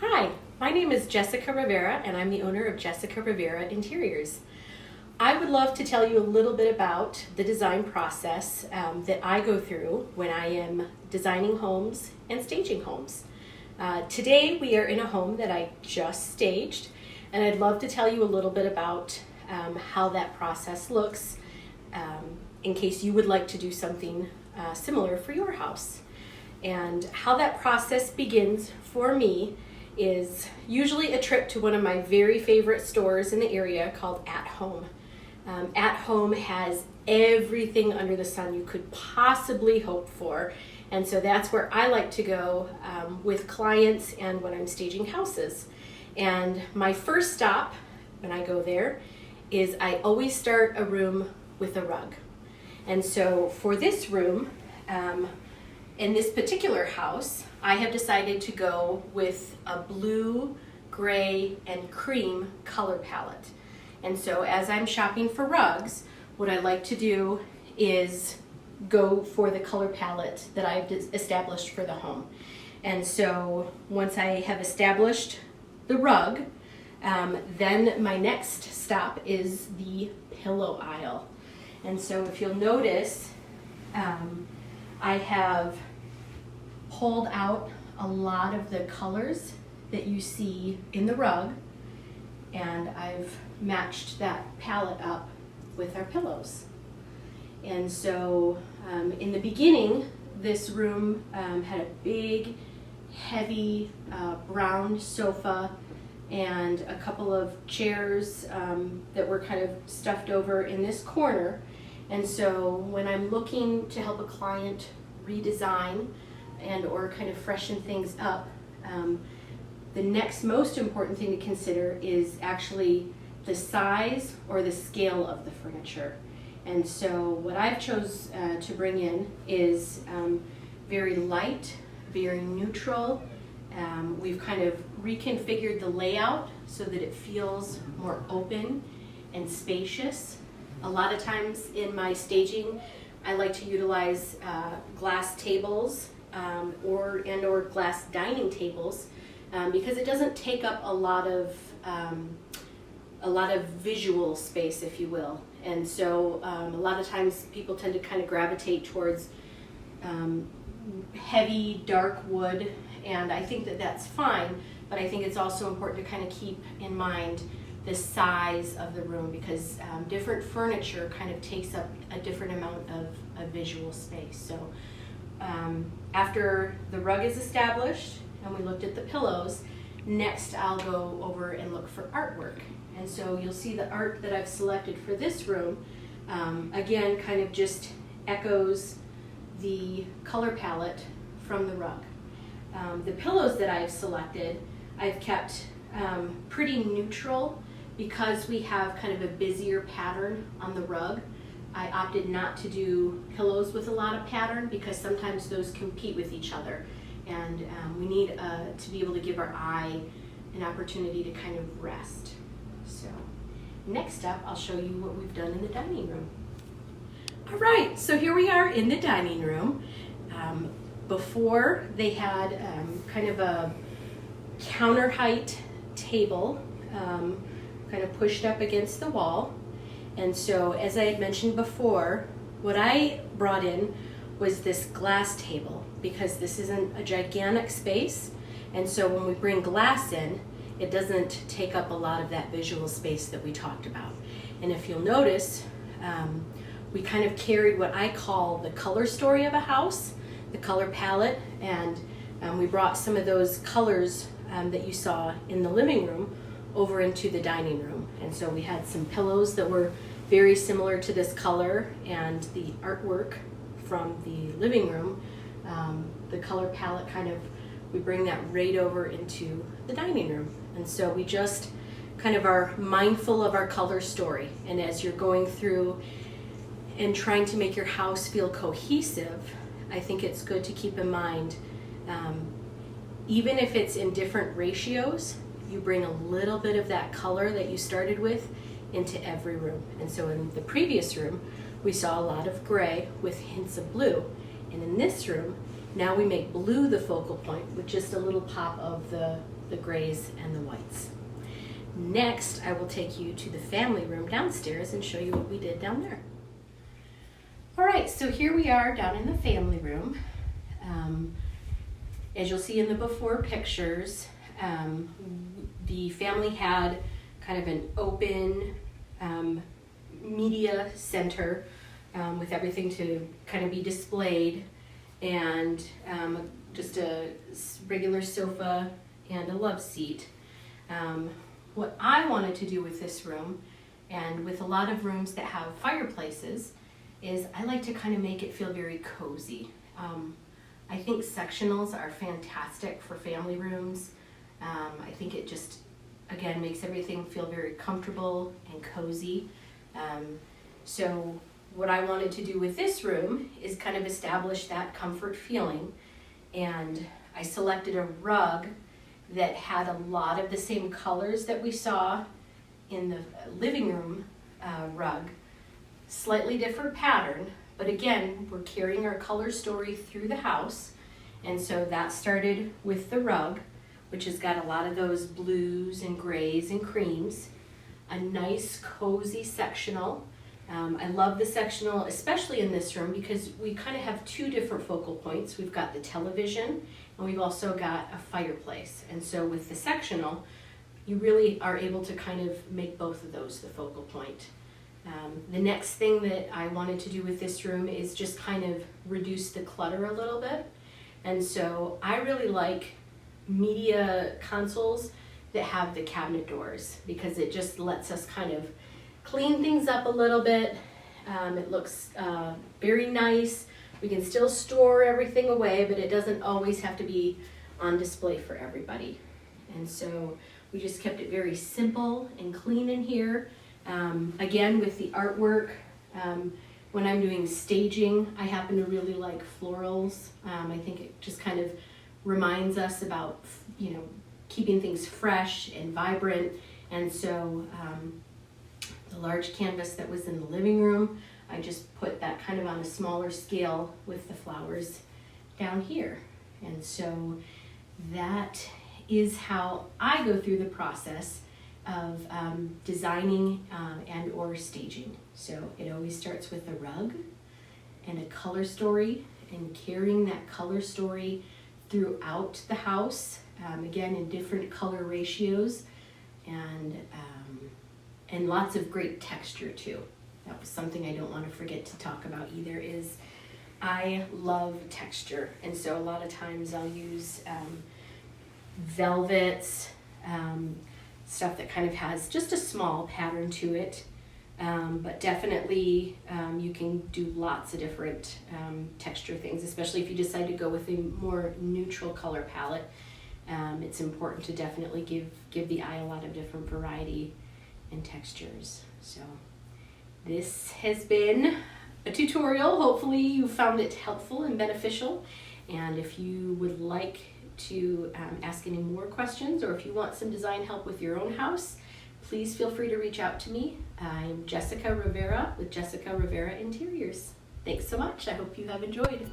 Hi, my name is Jessica Rivera and I'm the owner of Jessica Rivera Interiors. I would love to tell you a little bit about the design process that I go through when I am designing homes and staging homes. Today we are in a home that I just staged, and I'd love to tell you a little bit about how that process looks in case you would like to do something similar for your house. And how that process begins for me is usually a trip to one of my very favorite stores in the area called At Home. At Home has everything under the sun you could possibly hope for, and so that's where I like to go with clients and when I'm staging houses. And my first stop when I go there is I always start a room with a rug. And so for this room, in this particular house, I have decided to go with a blue, gray, and cream color palette. And so as I'm shopping for rugs, what I like to do is go for the color palette that I've established for the home. And so once I have established the rug, then my next stop is the pillow aisle. And so if you'll notice, I have pulled out a lot of the colors that you see in the rug, and I've matched that palette up with our pillows. And so in the beginning, this room had a big, heavy brown sofa and a couple of chairs that were kind of stuffed over in this corner. And so when I'm looking to help a client redesign and or kind of freshen things up, the next most important thing to consider is actually the size or the scale of the furniture. And so what I've chose to bring in is very light, very neutral. We've kind of reconfigured the layout so that it feels more open and spacious. A lot of times in my staging, I like to utilize glass tables or glass dining tables because it doesn't take up a lot of visual space, if you will. And so a lot of times people tend to kind of gravitate towards heavy, dark wood, and I think that that's fine, but I think it's also important to kind of keep in mind the size of the room because different furniture kind of takes up a different amount of visual space. So after the rug is established and we looked at the pillows, next I'll go over and look for artwork. And so you'll see the art that I've selected for this room, again, kind of just echoes the color palette from the rug. The pillows that I've selected, I've kept pretty neutral because we have kind of a busier pattern on the rug. I opted not to do pillows with a lot of pattern because sometimes those compete with each other, and we need to be able to give our eye an opportunity to kind of rest. So next up, I'll show you what we've done in the dining room. All right, so here we are in the dining room. Before they had kind of a counter height table kind of pushed up against the wall. And so as I had mentioned before, what I brought in was this glass table because this isn't a gigantic space. And so when we bring glass in, it doesn't take up a lot of that visual space that we talked about. And if you'll notice, we kind of carried what I call the color story of a house, the color palette, and we brought some of those colors that you saw in the living room over into the dining room. And so we had some pillows that were very similar to this color, and the artwork from the living room, the color palette we bring that right over into the dining room. And so we just kind of are mindful of our color story. And as you're going through and trying to make your house feel cohesive, I think it's good to keep in mind, even if it's in different ratios, you bring a little bit of that color that you started with into every room. And so in the previous room, we saw a lot of gray with hints of blue. And in this room, now we make blue the focal point with just a little pop of the the grays, and the whites. Next, I will take you to the family room downstairs and show you what we did down there. All right, so here we are down in the family room. As you'll see in the before pictures, the family had kind of an open media center with everything to kind of be displayed, and just a regular sofa and a love seat. What I wanted to do with this room, and with a lot of rooms that have fireplaces, is I like to kind of make it feel very cozy. I think sectionals are fantastic for family rooms. I think it just, again, makes everything feel very comfortable and cozy. So what I wanted to do with this room is kind of establish that comfort feeling, and I selected a rug that had a lot of the same colors that we saw in the living room rug. Slightly different pattern, but again, we're carrying our color story through the house, and so that started with the rug, which has got a lot of those blues and grays and creams. A nice cozy sectional. I love the sectional, especially in this room, because we kind of have two different focal points. We've got the television, and we've also got a fireplace. And so with the sectional, you really are able to kind of make both of those the focal point. The next thing that I wanted to do with this room is just kind of reduce the clutter a little bit. And so I really like media consoles that have the cabinet doors, because it just lets us kind of clean things up a little bit. It looks very nice. We can still store everything away, but it doesn't always have to be on display for everybody. And so we just kept it very simple and clean in here. Again, with the artwork, when I'm doing staging, I happen to really like florals. I think it just kind of reminds us about, keeping things fresh and vibrant. And so the large canvas that was in the living room, I just put that kind of on a smaller scale with the flowers down here. And so that is how I go through the process of designing and or staging. So it always starts with a rug and a color story, and carrying that color story throughout the house, again in different color ratios, and lots of great texture too. That was something I don't want to forget to talk about either, is I love texture. And so a lot of times I'll use velvets, stuff that kind of has just a small pattern to it, but definitely you can do lots of different texture things, especially if you decide to go with a more neutral color palette. It's important to definitely give the eye a lot of different variety and textures. So this has been a tutorial. Hopefully you found it helpful and beneficial, and if you would like to ask any more questions, or if you want some design help with your own house, please feel free to reach out to me. I'm Jessica Rivera with Jessica Rivera Interiors. Thanks so much. I hope you have enjoyed.